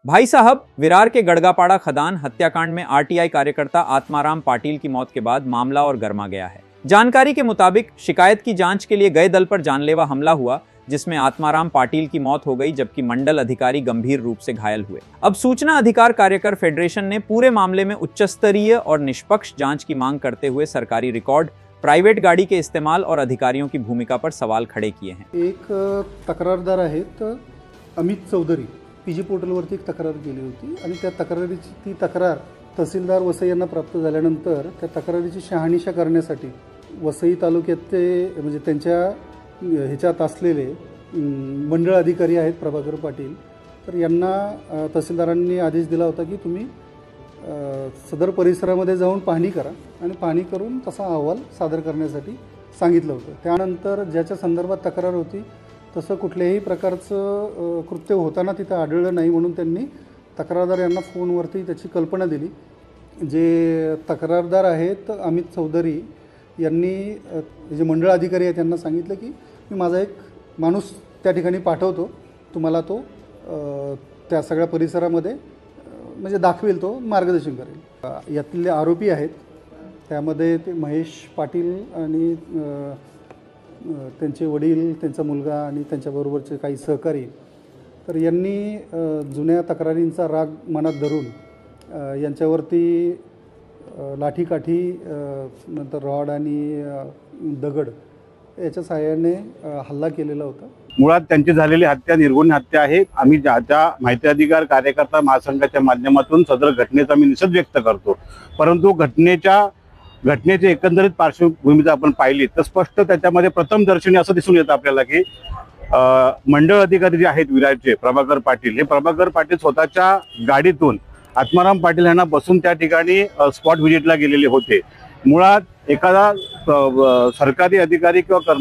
भाई साहब, विरार के गड़गापाड़ा खदान हत्याकांड में आरटीआई कार्यकर्ता आत्माराम पाटिल की मौत के बाद मामला और गर्मा गया है। जानकारी के मुताबिक शिकायत की जांच के लिए गए दल पर जानलेवा हमला हुआ, जिसमें आत्माराम पाटिल की मौत हो गई जबकि मंडल अधिकारी गंभीर रूप से घायल हुए। अब सूचना अधिकार कार्यकर फेडरेशन ने पूरे मामले में उच्च स्तरीय और निष्पक्ष जांच की मांग करते हुए सरकारी रिकॉर्ड, प्राइवेट गाड़ी के इस्तेमाल और अधिकारियों की भूमिका पर सवाल खड़े किए हैं। एक तक्रारदार आहेत अमित चौधरी, पीजी पोर्टलवरती एक तक्रार केली होती आणि त्या तक्रारीची ती तक्रार तहसीलदार वसई यांना प्राप्त झाल्यानंतर त्या तक्रारीची शहानिशा करण्यासाठी वसई तालुक्याचे म्हणजे त्यांच्या ह्याच्यात असलेले मंडळ अधिकारी आहेत प्रभाकर पाटील, तर यांना तहसीलदारांनी आदेश दिला होता की तुम्ही सदर परिसरामध्ये जाऊन पाहणी करा आणि पाहणी करून तसा अहवाल सादर करण्यासाठी सांगितलं होतं। त्यानंतर ज्याच्या संदर्भात तक्रार होती तसं कुठल्याही प्रकारचं कृत्य होताना तिथं आढळलं नाही, म्हणून त्यांनी तक्रारदार यांना फोनवरती त्याची कल्पना दिली। जे तक्रारदार आहेत अमित चौधरी यांनी जे मंडळ अधिकारी आहेत त्यांना सांगितलं की मी माझा एक माणूस त्या ठिकाणी पाठवतो, तुम्हाला तो त्या सगळ्या परिसरामध्ये म्हणजे दाखवेल, तो मार्गदर्शन करेल। यातले आरोपी आहेत त्यामध्ये ते महेश पाटील आणि त्यांचे वडील, त्यांचा मुलगा आणि त्यांच्याबरोबरचे काही सहकारी, तर यांनी जुन्या तक्रारींचा राग मनात धरून यांच्यावरती लाठीकाठी नंतर रॉड आणि दगड याच्या सहाय्याने हल्ला केलेला होता। मुळात त्यांची झालेली हत्या निर्गुण हत्या आहे। आम्ही ज्या माहिती अधिकार कार्यकर्ता महासंघाच्या माध्यमातून सदर घटनेचा मी निषेध व्यक्त करतो, परंतु घटनेची एकंदरीत पार्श्वभूमी जर आपण पाहिली तर स्पष्ट त्याच्यामध्ये प्रथम दर्शनी असं दिसून येतं आपल्याला की मंडळ अधिकारी जे आहेत विरारचे प्रभाकर पाटील, हे प्रभाकर पाटील स्वतःच्या गाडीतून आत्माराम पाटील यांना बसून त्या ठिकाणी स्पॉट व्हिजिटला गेलेले होते। मुळात एखादा सरकारी अधिकारी किंवा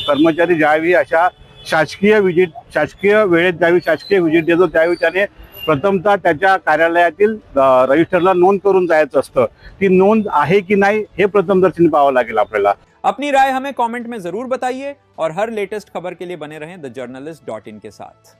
कर्मचारी ज्यावेळी अशा शासकीय वेळेत ज्यावेळी शासकीय व्हिजिट देतो त्यावेळी त्याने प्रथमतः त्याच्या कार्यालयातील रजिस्टरला नोंद करून जायचं असतं। ती नोंद आहे की नाही हे प्रथमदर्शनी पाहावं लागेल आपल्याला। अपनी राय हमें कमेंट में जरूर बताइए और हर लेटेस्ट खबर के लिए बने रहें द जर्नलिस्ट.in के साथ।